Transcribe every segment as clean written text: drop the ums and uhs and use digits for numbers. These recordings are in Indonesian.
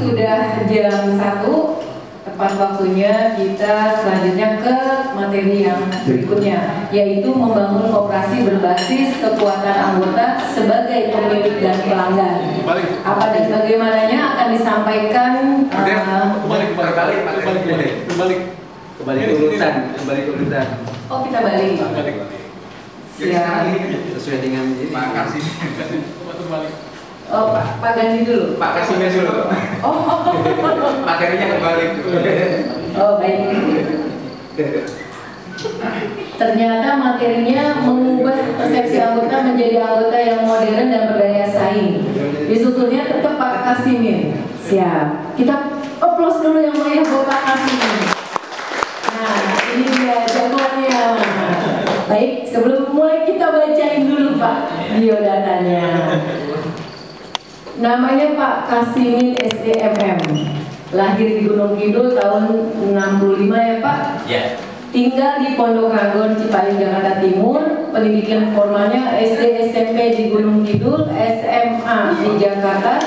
sudah jam 1, tepat waktunya kita selanjutnya ke materi yang berikutnya, yaitu membangun koperasi berbasis kekuatan anggota sebagai pemilik dan pelanggan. Apa dan bagaimananya akan disampaikan kembali ke urutan. Oh, kita balik. Siap. Sesuai dengan ini. Makasih. Oh, Pak ganti dulu. Pak Kasih dulu. Oh. Materinya kembali. Oh, baik. Ternyata materinya mengubah persepsi anggota menjadi anggota yang modern dan berdaya saing. Disusulnya tetap Pak Kasimin. Siap. Kita applause dulu yang meriah buat Pak Kasimin. Nah, ini dia jagoannya. Baik, sebelum mulai kita bacain dulu Pak biodatanya. Namanya Pak Kasimin SDMM. Lahir di Gunung Kidul tahun 65 ya Pak? Ya. Tinggal di Pondok Ranggon, Cipayung, Jakarta Timur. Pendidikan formalnya SD SMP di Gunung Kidul, SMA di Jakarta,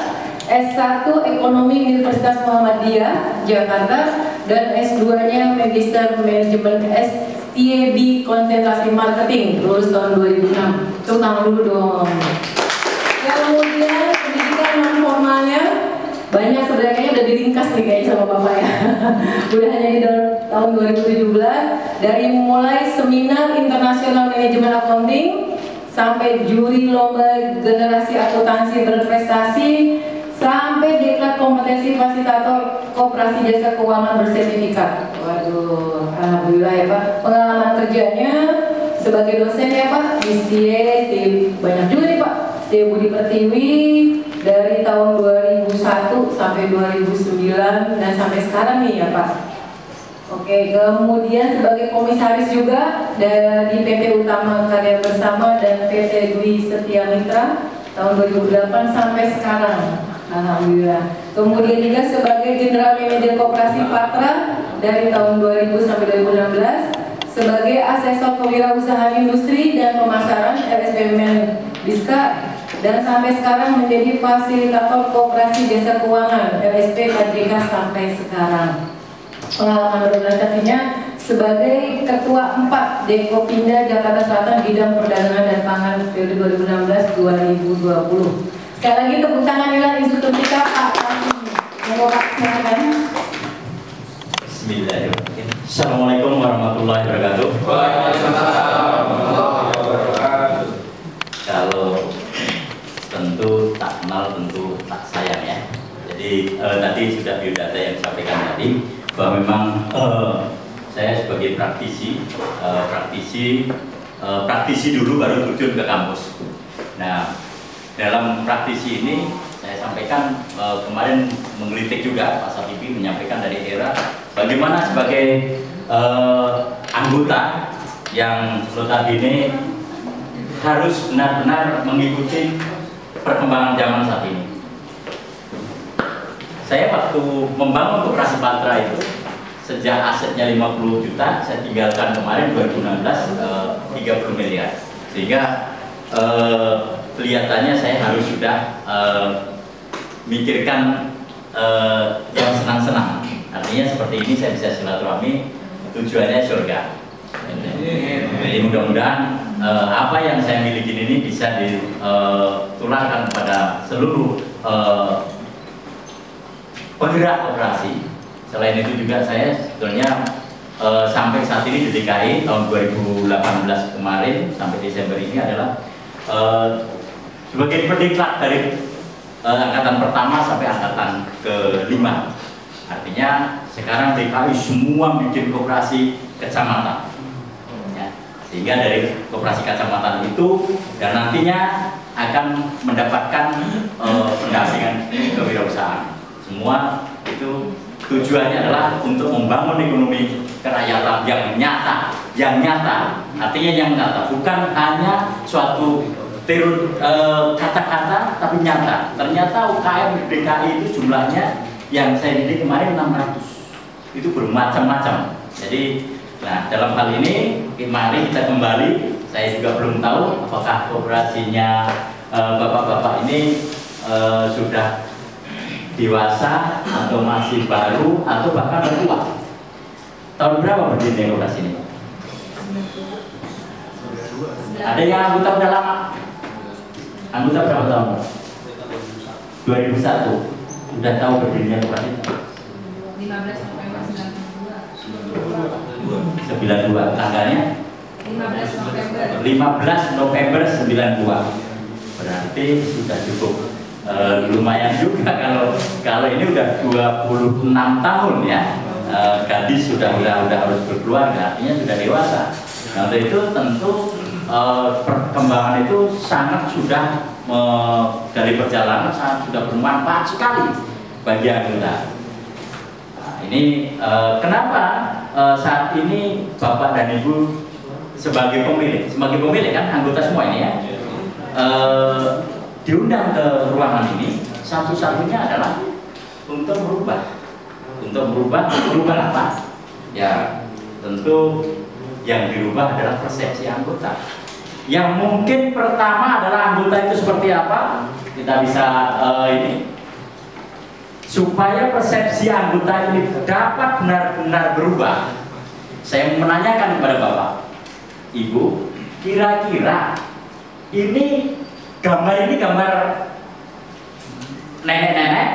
S1 Ekonomi Universitas Muhammadiyah, Jakarta, dan S2-nya Magister Manajemen STB Konsentrasi Marketing, lulus tahun 2006. Tepuk tangan dulu dong. Kemudian pendidikan non formalnya banyak sebenarnya udah diringkas nih kayaknya sama Bapak ya. Udah hanya di tahun 2017 dari mulai seminar internasional manajemen accounting sampai juri lomba generasi akuntansi berprestasi sampai deklat kompetensi fasilitator koperasi jasa keuangan bersertifikat. Waduh, alhamdulillah ya Pak. Pengalaman kerjanya sebagai dosen ya Pak di STIE banyak juga nih Pak. STIE Budi Pertiwi dari tahun 2001 sampai 2009 dan sampai sekarang nih ya Pak. Oke, kemudian sebagai komisaris juga di PT Utama Karya Bersama dan PT Dwi Setia Mitra tahun 2008 sampai sekarang. Alhamdulillah. Kemudian juga sebagai General Manager Koperasi Patra dari tahun 2000 sampai 2016, sebagai Asesor Kewirausahaan Industri dan Pemasaran LSPM Biska, dan sampai sekarang menjadi Fasilitator Koperasi Jasa Keuangan LSP KJK sampai sekarang. Pengalaman organisasinya sebagai Ketua 4 Dekopinda Jakarta Selatan Bidang Perdagangan dan Pangan periode 2016-2020. Sekali lagi tepuk tangan inilah instruktur kita Pak Kasimin. Mohon Pak silakan. Bismillahirrahmanirrahim. Assalamualaikum warahmatullahi wabarakatuh. Waalaikumsalam warahmatullahi wabarakatuh. Kalau tentu tak kenal tentu tak sayang ya. Jadi tadi sudah biodata yang disampaikan tadi bahwa memang saya sebagai praktisi dulu baru terjun ke kampus. Nah, dalam praktisi ini saya sampaikan kemarin menggelitik juga Pak Satibi menyampaikan dari era bagaimana sebagai anggota yang notabene harus benar-benar mengikuti perkembangan zaman saat ini. Saya waktu membangun koperasi Patra itu sejak asetnya 50 juta saya tinggalkan kemarin 2016 30 miliar sehingga kelihatannya saya harus sudah mikirkan yang senang-senang. Artinya seperti ini saya bisa silaturahmi, tujuannya surga. Jadi mudah-mudahan apa yang saya miliki ini bisa ditularkan kepada seluruh penggerak operasi. Selain itu juga saya sebetulnya sampai saat ini di DKI tahun 2018 kemarin sampai Desember ini adalah sebagai pendiklat dari angkatan pertama sampai angkatan ke-5. Artinya sekarang DKI semua bikin koperasi kecamatan ya. Sehingga dari koperasi kecamatan itu dan nantinya akan mendapatkan pendampingan kewirausahaan. Semua itu tujuannya adalah untuk membangun ekonomi kerakyatan yang nyata, artinya yang nyata, bukan hanya suatu kata-kata tapi nyata. Ternyata UKM di DKI itu jumlahnya yang saya didik kemarin 600, itu bermacam-macam. Jadi, nah dalam hal ini mari kita kembali. Saya juga belum tahu apakah kooperasinya bapak-bapak ini sudah dewasa atau masih baru atau bahkan tua. Tahun berapa berdiri koperasi ini? Ada yang anggota udah lama? Anggota berapa tahun? 2001. Udah tahu berdirinya koperasi? 15 November 92. Tanggalnya? 15 November 92. Berarti sudah cukup lumayan juga kalau ini udah 26 tahun ya. Gadis sudah harus berkeluarga, artinya sudah dewasa. Nah, untuk itu tentu perkembangan itu sangat sudah dari perjalanan sangat sudah bermanfaat sekali bagi anggota. Nah, ini kenapa saat ini Bapak dan Ibu sebagai pemilik kan anggota semua ini ya, diundang ke ruangan ini satu-satunya adalah untuk merubah apa? Ya tentu yang dirubah adalah persepsi anggota. Yang mungkin pertama adalah anggota itu seperti apa? Kita bisa ini supaya persepsi anggota ini dapat benar-benar berubah. Saya menanyakan kepada Bapak, Ibu, kira-kira ini gambar nenek-nenek,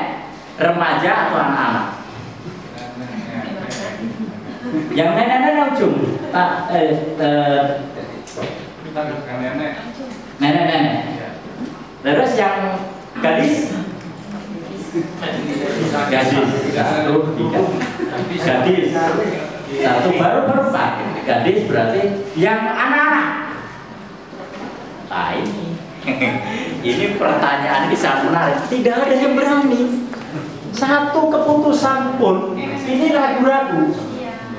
remaja atau anak-anak? Yang nenek-nenek ujung, nenek-nenek. Terus yang gadis? Gadis. Satu baru Pak. Gadis berarti yang anak-anak. Nah ini pertanyaan ini sangat menarik. Tidak ada yang berani. Satu keputusan pun ini ragu-ragu.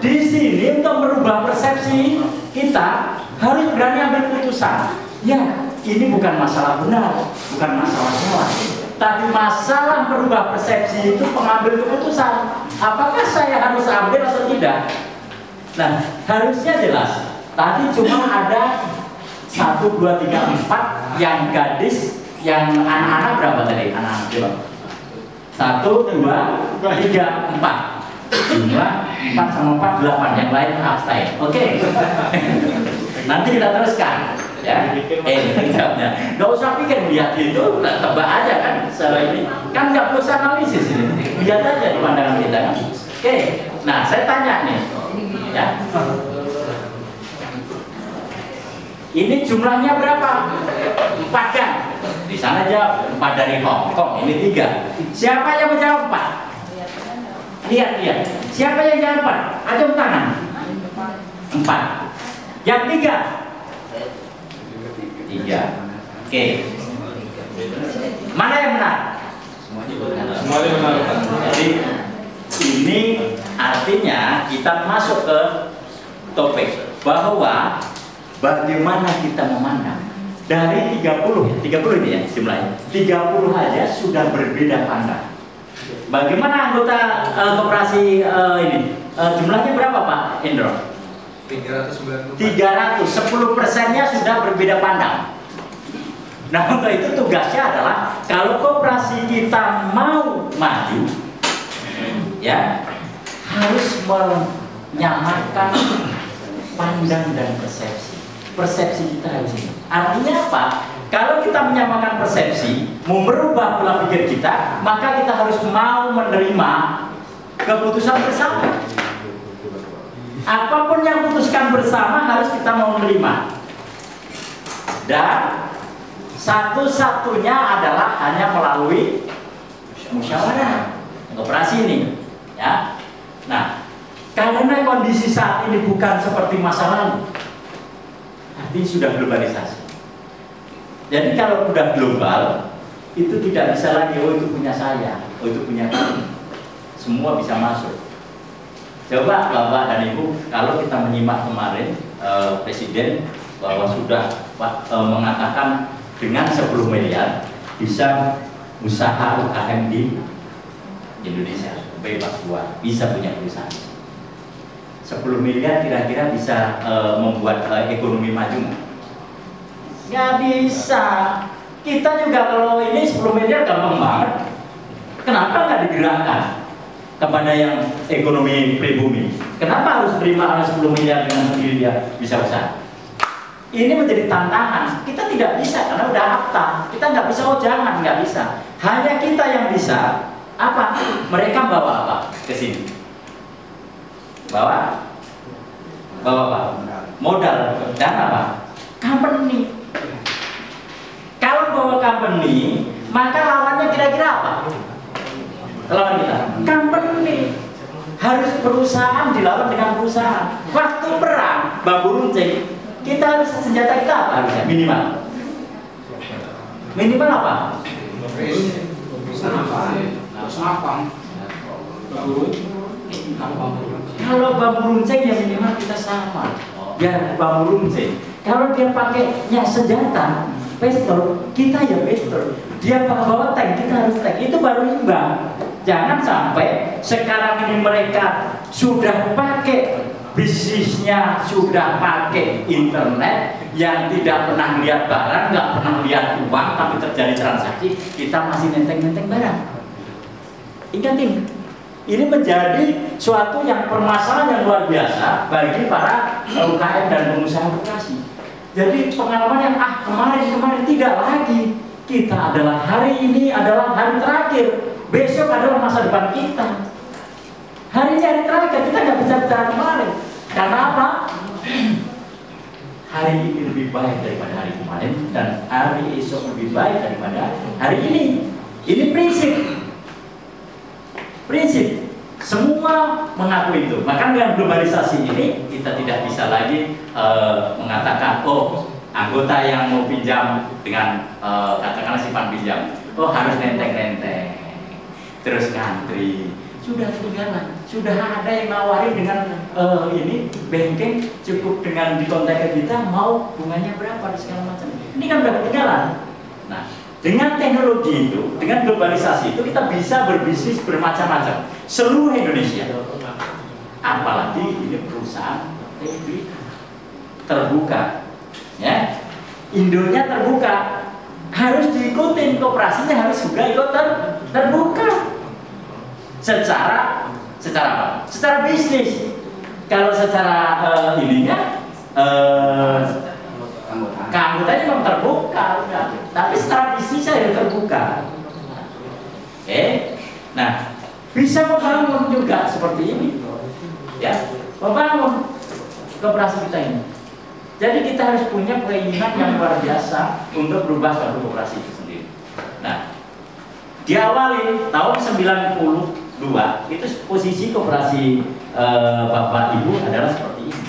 Di sini untuk merubah persepsi kita harus berani ambil keputusan. Ya, ini bukan masalah benar, bukan masalah salah, tapi masalah merubah persepsi itu pengambil keputusan. Apakah saya harus ambil atau tidak? Nah, harusnya jelas. Tadi cuma ada 1, 2, 3, 4 yang gadis, yang anak-anak berapa tadi? Anak-anak berapa? 1, 2, 3, 4. Jumlah 4 sama 4, 8. Yang lain abstain. Oke. Nanti kita teruskan. Ya, jawabnya. Gak usah pikir lihat itu, tebak aja kan. Ini kan nggak perlu analisis ini. Lihat aja di pandangan kita kan. Oke. Nah, saya tanya nih, ya. Ini jumlahnya berapa? 4 kan? Di sana aja 4 dari Hong Kong. Ini 3. Siapa yang menjawab 4? Lihat. Siapa yang jawab 4? Acung tangan. 4. Yang 3? 3. Oke. Mana yang benar? Semuanya benar. Jadi ini artinya kita masuk ke topik bahwa bagaimana kita memandang dari 30 ini ya jumlahnya. 30 aja sudah berbeda pandang. Bagaimana anggota koperasi ini? Jumlahnya berapa Pak Indro? 390. 300, 10%-nya sudah berbeda pandang. Nah, untuk itu tugasnya adalah kalau koperasi kita mau maju, ya harus menyamakan pandang dan persepsi. Persepsi kita harus ini. Artinya apa? Kalau kita menyamakan persepsi, mau merubah pola pikir kita, maka kita harus mau menerima keputusan bersama. Apapun yang putuskan bersama harus kita mau menerima. Dan satu-satunya adalah hanya melalui musyawarah koperasi ini, ya. Nah, karena kondisi saat ini bukan seperti masa lalu, artinya sudah globalisasi. Jadi kalau sudah global, itu tidak bisa lagi, oh itu punya saya, oh itu punya kamu. Semua bisa masuk. Coba Bapak dan Ibu, kalau kita menyimak kemarin Presiden bahwa sudah mengatakan dengan 10 miliar bisa usaha UKM di Indonesia bebas buat, bisa punya perusahaan. 10 miliar kira-kira bisa membuat ekonomi maju nggak? Nggak bisa. Kita juga kalau ini 10 miliar gampang banget. Kenapa nggak digerakkan kepada yang ekonomi pribumi? Kenapa harus terima 10 miliar dengan sendiri dia bisa usaha? Ini menjadi tantangan. Kita tidak bisa karena udah akta. Kita nggak bisa, oh jangan, nggak bisa. Hanya kita yang bisa. Apa? Mereka bawa apa ke sini? Bawa apa? Modal dan apa? Company. Kalau bawa company, maka lawannya kira-kira apa? Lawan kita, company. Harus perusahaan dilawan dengan perusahaan. Waktu perang, bambu runcing, kita harus senjata kita apa harusnya? Minimal apa? Kalau bambu runcing ya minimal kita sama. Ya bambu runcing. Kalau dia pakainya senjata, pistol, kita ya pistol. Dia bawa tank, kita harus tank. Itu baru imbang. Jangan sampai sekarang ini mereka sudah pakai bisnisnya, sudah pakai internet, yang tidak pernah lihat barang, nggak pernah lihat uang, tapi terjadi transaksi, kita masih nenteng-nenteng barang. Ingatin, ini menjadi suatu yang permasalahan yang luar biasa bagi para UKM dan pengusaha koperasi. Jadi pengalaman yang kemarin tidak lagi. Kita adalah hari ini adalah hari terakhir, besok adalah masa depan kita. Hari ini hari terakhir, kita nggak bisa bicara kemarin. Karena apa? Hari ini lebih baik daripada hari kemarin, dan hari esok lebih baik daripada hari ini. Ini prinsip. Semua mengaku itu. Maka dengan globalisasi ini kita tidak bisa lagi mengatakan, oh anggota yang mau pinjam dengan katakanlah simpan pinjam, oh harus nenteng-nenteng, terus ngantri. Sudah ketinggalan, sudah ada yang nawarin dengan ini banking cukup dengan di kontak kita mau bunganya berapa dan segala macam. Ini kan udah ketinggalan. Nah, dengan teknologi itu, dengan globalisasi itu kita bisa berbisnis bermacam-macam seluruh Indonesia. Apalagi ini perusahaan terbuka, ya, Indonya terbuka, harus diikutin, koperasinya harus juga ikut terbuka. Secara apa? Secara bisnis. Kalau secara ininya keanggotanya memang terbuka, tapi secara bisnis saya terbuka. Nah, bisa membangun juga seperti ini, ya, membangun koperasi kita ini. Jadi kita harus punya keinginan yang luar biasa untuk berubah suatu koperasi itu sendiri. Nah, diawali tahun 92 itu posisi koperasi Bapak Ibu adalah seperti ini.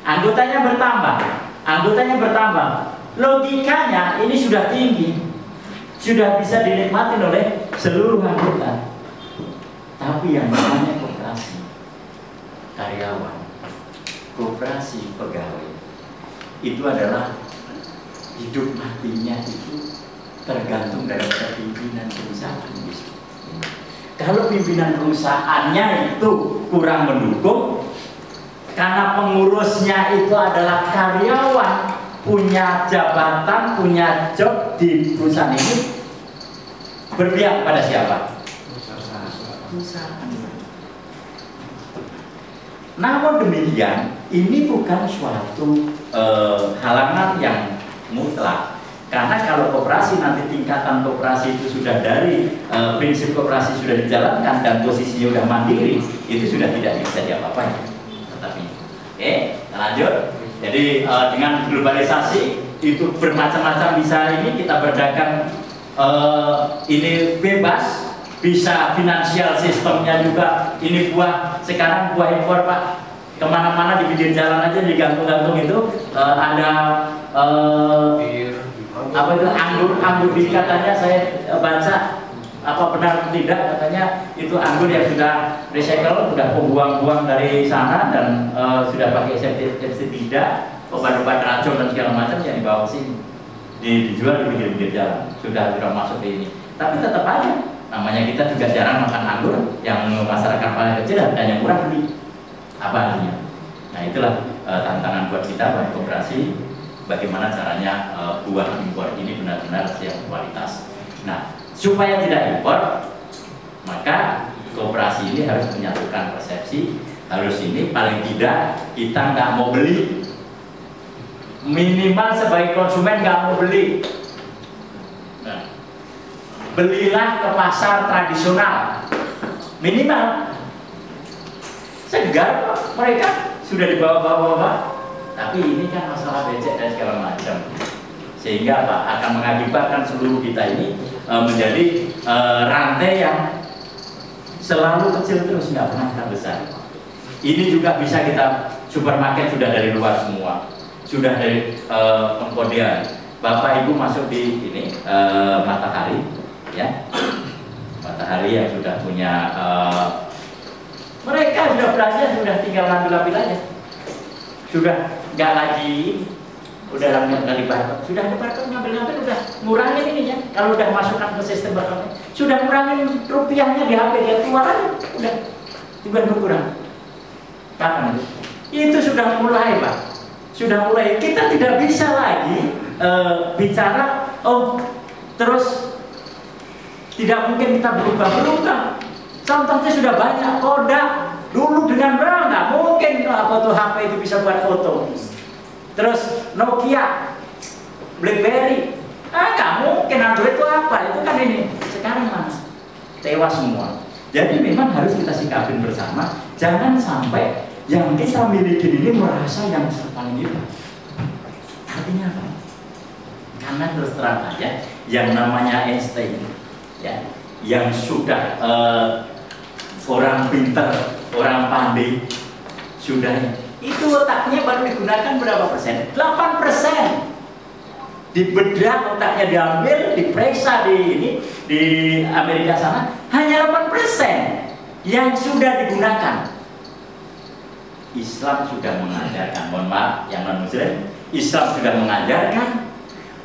Anggotanya bertambah. Logikanya ini sudah tinggi, sudah bisa dinikmati oleh seluruh anggota. Tapi yang namanya koperasi karyawan, koperasi pegawai, itu adalah hidup matinya itu tergantung dari pimpinan perusahaan. Kalau pimpinan perusahaannya itu kurang mendukung, karena pengurusnya itu adalah karyawan, punya jabatan, punya job di perusahaan ini, berpihak pada siapa? Perusahaan. Namun demikian, ini bukan suatu halangan yang mutlak. Karena kalau koperasi nanti tingkatan koperasi itu sudah dari prinsip koperasi sudah dijalankan dan posisinya sudah mandiri, itu sudah tidak bisa diapa-apain. Tetapi, lanjut. Jadi dengan globalisasi itu bermacam-macam, bisa ini kita berdagang ini bebas, bisa finansial sistemnya juga. Ini sekarang buah impor Pak, kemana-mana di pinggir jalan aja digantung-gantung itu ada apa itu anggur katanya, saya baca apa benar atau tidak, katanya itu anggur yang sudah recycle, sudah pembuang-buang dari sana dan sudah pakai septisida, obat-obat racun dan segala macam yang dibawa sini dijual di pinggir jalan, sudah masuk ke ini. Tapi tetap aja namanya kita juga jarang makan anggur, yang masyarakat paling kecil dan yang murah beli apa artinya. Nah itulah tantangan buat kita, buat koperasi, bagaimana caranya buah impor ini benar-benar yang kualitas. Nah, supaya tidak impor, Maka koperasi ini harus menyatukan persepsi, harus ini paling tidak kita nggak mau beli, minimal sebagai konsumen nggak mau beli. Nah, belilah ke pasar tradisional minimal. Segar mereka sudah dibawa-bawa, tapi ini kan masalah becek dan segala macam, sehingga Pak akan mengakibatkan seluruh kita ini menjadi rantai yang selalu kecil terus, nggak pernah akan besar. Ini juga bisa kita, supermarket sudah dari luar semua, sudah dari pengkodean. Bapak Ibu masuk di ini Matahari, ya, Matahari yang sudah punya mereka sudah belanja, sudah tinggal ngambil aja, sudah nggak lagi, udah ngambil barcode, sudah ada barcode ngambil udah ngurangin ini ya. Kalau udah masukkan ke sistem barcode, sudah ngurangin rupiahnya di HP dia keluar aja, udah juga berkurang. Kapan itu? Itu sudah mulai Pak, sudah mulai. Kita tidak bisa lagi bicara, oh terus tidak mungkin kita berubah. Contohnya sudah banyak. Kodak dulu dengan berapa nggak mungkin foto HP itu bisa buat foto. Terus Nokia, BlackBerry, nggak mungkin. Android itu apa? Itu kan ini. Sekarang mana? Tewas semua. Jadi memang harus kita sikapin bersama. Jangan sampai yang kita miliki ini merasa yang paling hebat. Artinya apa? Karena terus terang aja, yang namanya Einstein, ya, yang sudah orang pintar, orang pandai, sudah itu otaknya baru digunakan berapa persen? 8%. Dibedah otaknya, diambil, diperiksa di Amerika sana, hanya 8% yang sudah digunakan. Islam sudah mengajarkan, mohon maaf yang non muslim, Islam sudah mengajarkan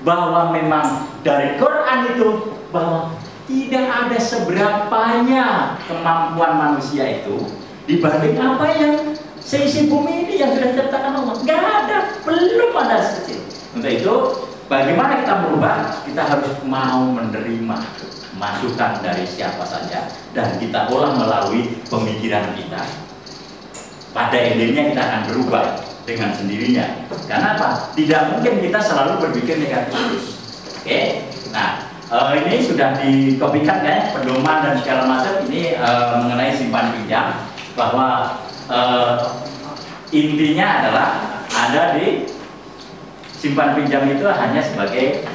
bahwa memang dari Quran itu bahwa tidak ada seberapanya kemampuan manusia itu dibanding apa yang seisi bumi ini yang sudah diciptakan Allah. Nggak ada, belum ada sekecil. Untuk itu, bagaimana kita merubah? Kita harus mau menerima masukan dari siapa saja dan kita olah melalui pemikiran kita. Pada endingnya kita akan berubah dengan sendirinya. Karena apa? Tidak mungkin kita selalu berpikir negatif. Oke? Nah, ini sudah dikopikan ya, pedoman dan segala macam ini mengenai simpan pinjam, bahwa intinya adalah ada di simpan pinjam itu hanya sebagai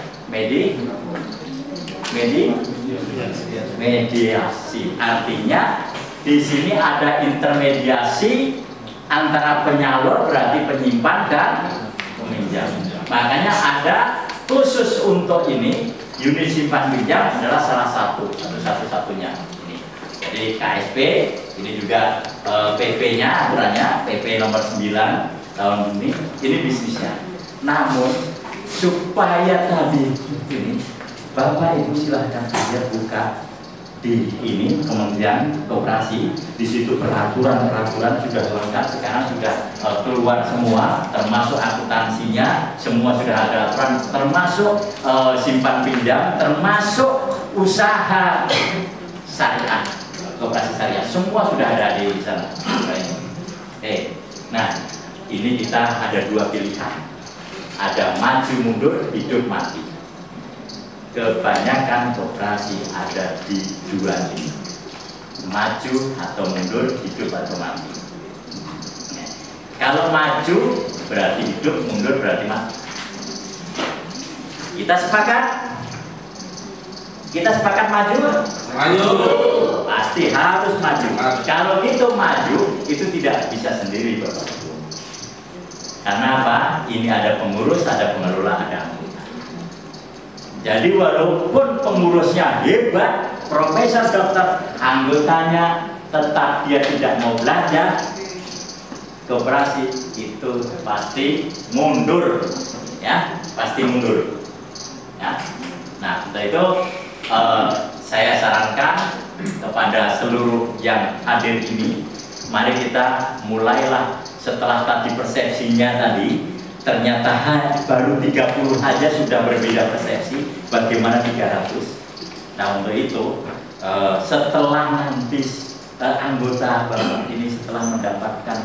mediasi. Artinya di sini ada intermediasi antara penyalur, berarti penyimpan dan peminjam. Makanya ada khusus untuk ini. Unit simpan pinjam adalah salah satu-satunya ini. Jadi KSP ini juga PP-nya aturannya PP nomor 9 tahun ini bisnisnya. Namun supaya tadi ini Bapak Ibu silahkan saja buka di ini Kementerian Koperasi, di situ peraturan sudah lengkap, sekarang sudah keluar semua, termasuk akuntansinya, semua sudah ada aturan, termasuk simpan pinjam, termasuk usaha syariah, koperasi syariah, semua sudah ada di sana. Nah ini kita ada dua pilihan, ada maju mundur, hidup mati. Kebanyakan koperasi ada di dua ini, maju atau mundur, hidup atau mati. Kalau maju berarti hidup, mundur berarti mati. Kita sepakat maju? Maju. Pasti harus maju. Kalau itu maju, itu tidak bisa sendiri Bapak Ibu. Karena apa? Ini ada pengurus, ada pengelola, ada anggota. Jadi walaupun pengurusnya hebat, profesor, dokter, anggotanya tetap dia tidak mau belanja, koperasi itu pasti mundur, ya, pasti mundur. Ya. Nah, untuk itu saya sarankan kepada seluruh yang hadir ini, mari kita mulailah setelah tadi persepsinya tadi. Ternyata baru 30 aja sudah berbeda persepsi, bagaimana 300. Nah untuk itu setelah nanti anggota Bapak ini setelah mendapatkan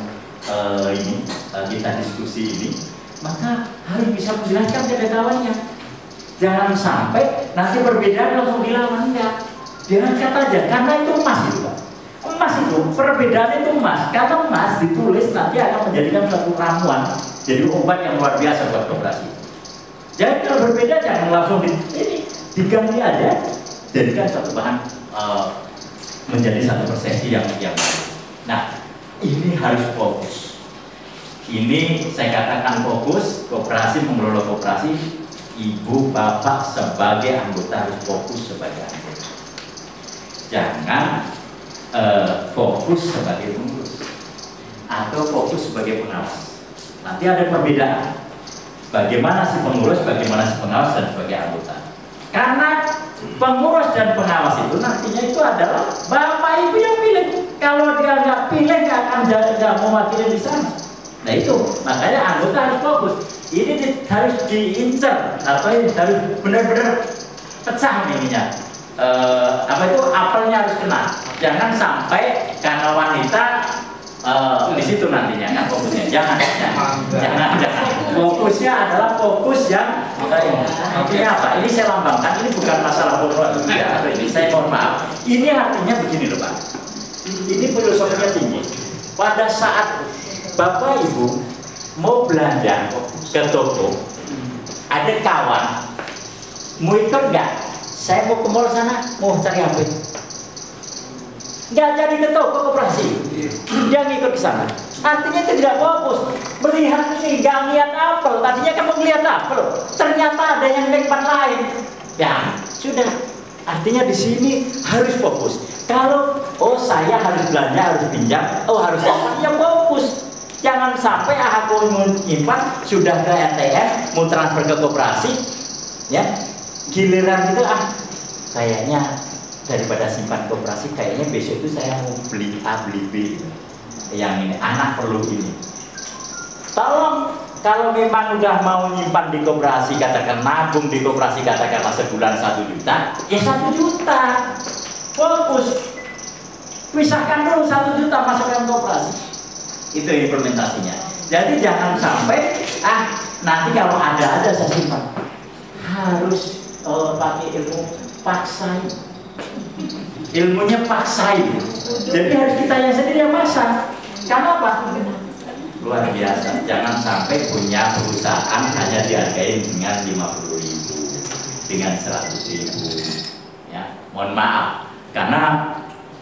kita diskusi ini, maka harus bisa menjelaskan kepada kawannya. Jangan sampai nanti perbedaan langsung dilawan, enggak. Diangkat aja, karena itu emas itu, Pak. Emas itu, perbedaan itu emas. Karena emas ditulis nanti akan menjadikan suatu ramuan, jadi obat yang luar biasa buat koperasi. Jadi kalau berbeda jangan langsung diganti aja, jadikan suatu bahan menjadi satu persepsi yang baik. Nah, ini harus fokus. Ini saya katakan fokus, koperasi mengelola koperasi. Ibu bapak sebagai anggota harus fokus sebagai anggota. Jangan fokus sebagai pengurus atau fokus sebagai pengawas. Nanti ada perbedaan. Bagaimana si pengurus, bagaimana si pengawas dan sebagai anggota. Karena pengurus dan pengawas itu nantinya itu adalah bapak ibu yang pilih. Kalau dia nggak pilih nggak mewakili di sana. Nah itu makanya anggota harus fokus. Ini harus diincar atau ini harus benar-benar pecah ininya. Apa itu apelnya harus kena. Jangan sampai karena wanita di situ nantinya kan fokusnya. Jangan. Fokusnya adalah fokus yang artinya apa? Ini saya lambangkan. Ini bukan masalah fokus ya. Ini saya mohon maaf. Ini artinya begini loh Pak. Ini filosofinya tinggi. Pada saat Bapak Ibu mau belanja ke toko, ada kawan mau ikut nggak? Saya mau ke mall sana, mau cari HP. Nggak jadi ke toko koperasi, dia ngikut ke sana. Artinya itu tidak fokus. Melihat ini nggak lihat apel, tadinya kan mau lihat apel, ternyata ada yang tempat lain. Ya sudah. Artinya di sini harus fokus. Kalau saya harus belanja, harus pinjam, harus apa? Ya fokus. Jangan sampai aku menyimpan sudah ke ATM, mau transfer ke koperasi, ya giliran itu kayaknya daripada simpan koperasi, kayaknya besok itu saya mau beli A beli B, yang ini anak perlu ini. Tolong kalau memang udah mau nyimpan di koperasi, katakan nabung di koperasi, katakanlah sebulan 1 juta, ya 1 juta, fokus, pisahkan dulu 1 juta masukkan koperasi. Itu implementasinya. Jadi jangan sampai nanti kalau ada saya simpan. Harus pakai ilmu paksain. Ilmunya paksain. Jadi harus kita yang sendiri yang masak. Karena apa? Luar biasa. Jangan sampai punya perusahaan hanya dihargai dengan 50.000, dengan 100.000. Ya, mohon maaf. Karena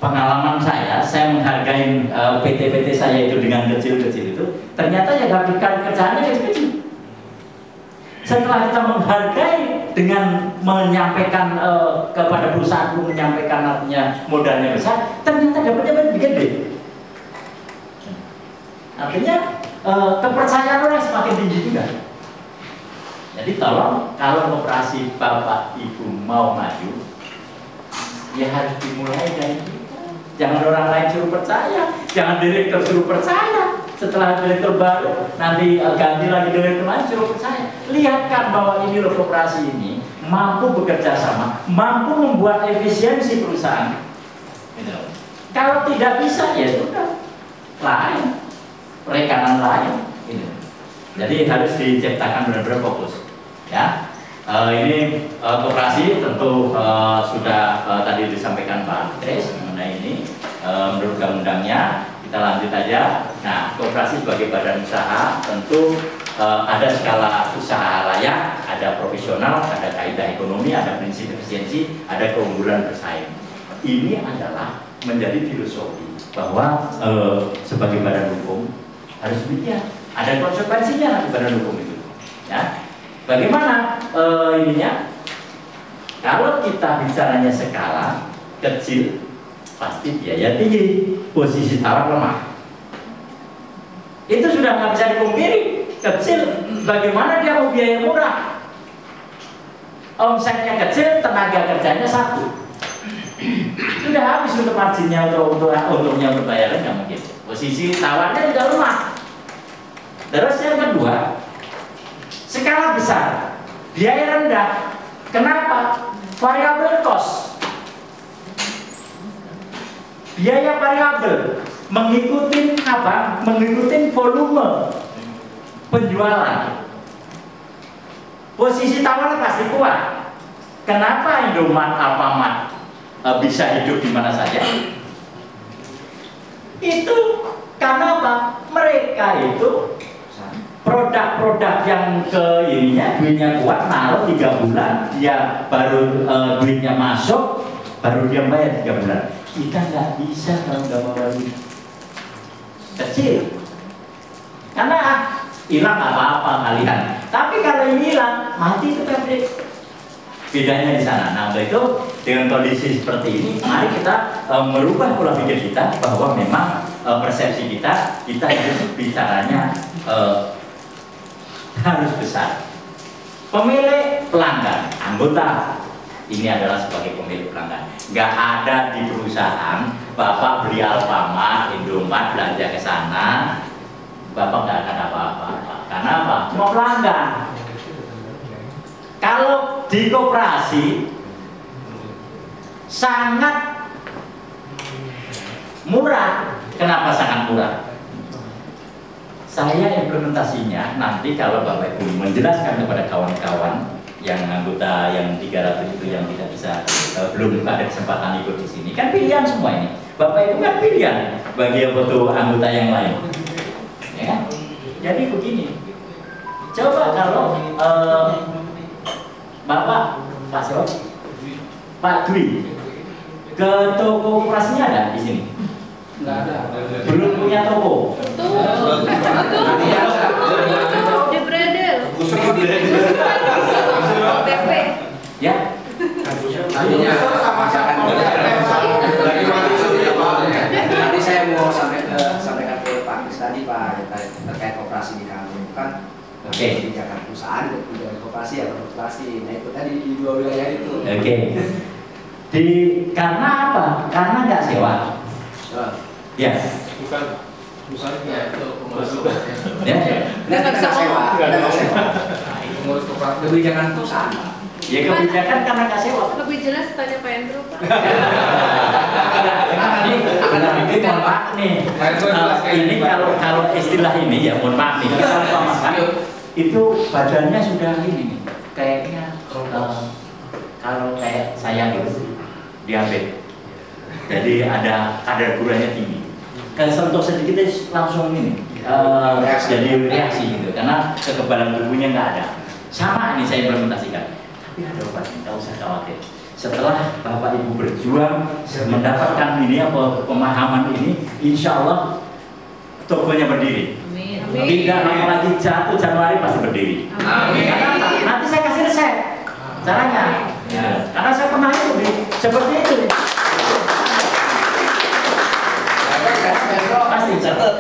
pengalaman saya menghargai PT-PT saya itu dengan kecil-kecil itu, ternyata ya gabikan kerjaannya kecil. Setelah kita menghargai dengan menyampaikan kepada perusahaan, menyampaikan artinya modalnya besar, ternyata dapatnya gede. Artinya kepercayaan orang semakin tinggi juga. Jadi tolong kalau koperasi Bapak Ibu mau maju, ya harus dimulai dari kita. Jangan orang lain suruh percaya, jangan direktur suruh percaya. Setelah direktur baru, nanti ganti lagi direktur lain suruh percaya. Lihatkan bahwa ini loh koperasi ini mampu bekerja sama, mampu membuat efisiensi perusahaan. Gitu. Kalau tidak bisa ya sudah lain, rekanan lain. Gitu. Jadi harus diciptakan benar-benar fokus. Ya. Ini koperasi tentu sudah tadi disampaikan Pak Kris mengenai ini. Menurut undang-undangnya kita lanjut aja. Nah, koperasi sebagai badan usaha tentu ada skala usaha layak, ada profesional, ada kaidah ekonomi, ada prinsip efisiensi, ada keunggulan bersaing. Ini adalah menjadi filosofi bahwa sebagai badan hukum harus demikian. Ada konsekuensinya di badan hukum itu. Ya. Bagaimana ininya? Kalau kita bicaranya skala kecil, pasti biaya tinggi, posisi tawar lemah. Itu sudah nggak bisa dipungkiri. Kecil, bagaimana dia mau biaya murah? Omsetnya kecil, tenaga kerjanya 1. Sudah habis untuk marginnya, untungnya untuk bayaran nggak mungkin. Posisi tawarnya juga lemah. Terus yang kedua, skala besar, biaya rendah. Kenapa? Variable cost. Biaya variabel mengikuti apa? Mengikuti volume penjualan. Posisi tawar pasti kuat. Kenapa Indomaret, Alfamart bisa hidup di mana saja? Itu karena apa? Mereka itu produk-produk yang ke ininya duitnya kuat, naruh 3 bulan, dia baru duitnya masuk, baru dia bayar 3 bulan. Kita nggak bisa kalau nggak bawa duit kecil, karena hilang apa-apa kalian. Tapi kalau ini hilang, mati itu pabrik. Bedanya di sana. Nah, untuk itu dengan kondisi seperti ini, mari kita merubah pola pikir kita bahwa memang persepsi kita harus bicaranya harus besar. Pemilik pelanggan, anggota ini adalah sebagai pemilik pelanggan. Nggak ada di perusahaan Bapak beli Alfamart, Indomaret, belanja ke sana, Bapak nggak akan apa-apa. Karena apa? Cuma pelanggan. Kalau di koperasi sangat murah. Kenapa sangat murah? Saya implementasinya nanti kalau Bapak Ibu menjelaskan kepada kawan-kawan yang anggota yang 300 itu yang tidak bisa belum ada kesempatan ikut di sini, kan pilihan semua ini. Bapak Ibu kan pilihan bagi anggota yang lain. Ya kan? Jadi begini. Coba kalau Bapak, Pak Siapa? Pak Dwi ke toko operasinya ada di sini? Nggak ada. Belum punya toko? The Bradel. PP. Ya? Tadinya nanti saya mau sampaikan ke Pak Kris tadi Pak terkait operasi di kantor itu kan. Oke. Di Jakarta perusahaan dari koperasi atau koperasi. Nah itu tadi di 2 wilayah itu. Oke. Karena apa? Karena nggak sewa. Ya. Bukan perusahaannya itu pemasukan. Ya. Nggak bisa sewa. Nggak sewa. Pengurus koperasi. Kebijakan perusahaan. Ya kebijakan karena nggak sewa. Lebih jelas tanya Pak Endro, Pak. Ini mohon maaf nih. Ini kalau istilah ini ya mohon maaf nih. Itu badannya sudah ini nih. Kayaknya kalau kayak saya gitu diabetes. Jadi ada kadar gulanya tinggi. Kalau sentuh sedikit langsung ini jadi reaksi gitu. Karena kekebalan tubuhnya nggak ada. Sama ini saya implementasikan. Tapi ada obat, tidak usah khawatir. Setelah Bapak Ibu berjuang mendapatkan ini apa pemahaman ini, insya Allah tokonya berdiri. Amin. Tidak lama lagi jatuh Januari pasti berdiri. Amin. Karena nanti saya kasih resep caranya. Ya. Karena saya pernah itu seperti itu. Pasti catat.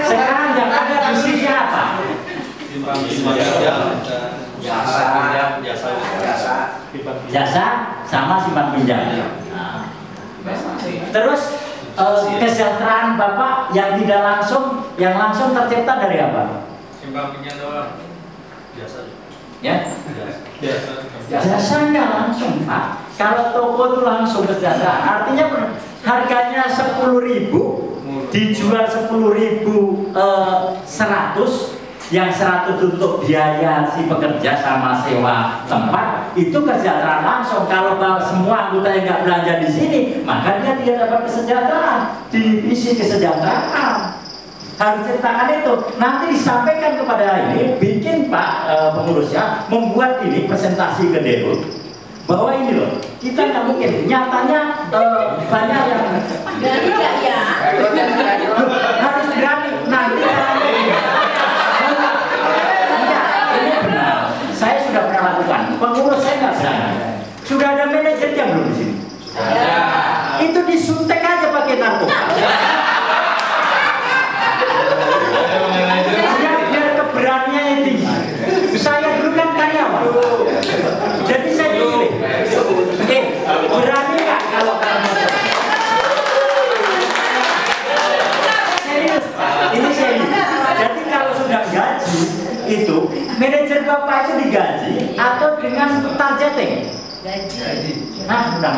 Sekarang yang ada di sini apa? Jasa sama simpan pinjam. Nah. Terus kesejahteraan Bapak yang tidak langsung, yang langsung tercipta dari apa? Simpan pinjam doang. Biasa. Ya? Jasanya langsung Pak. Kalau toko itu langsung kesejahteraan, artinya harganya 10.000 dijual 10.100, yang 100 untuk biaya si pekerja sama sewa tempat, itu kesejahteraan langsung. Kalau semua anggota yang nggak belanja di sini, maka dia tidak dapat kesejahteraan. Divisi kesejahteraan harus ciptakan itu. Nanti disampaikan kepada ini, bikin Pak pengurusnya membuat ini presentasi ke Dewan bahwa ini loh, kita nggak mungkin. Nyatanya banyak yang Berani nggak ya? harus berani. Nanti ini benar. Saya sudah pernah lakukan. Pengurus saya nggak berani. Sudah ada manajernya belum di sini? Itu disuntik aja pakai narkoba. Biar keberaniannya tinggi. Saya dulu kan karyawan. Jadi saya dipilih. Berani nggak kalau serius? Ini serius. Jadi kalau sudah gaji itu, manajer Bapak itu digaji atau dengan targeting? Gaji. Nah, udah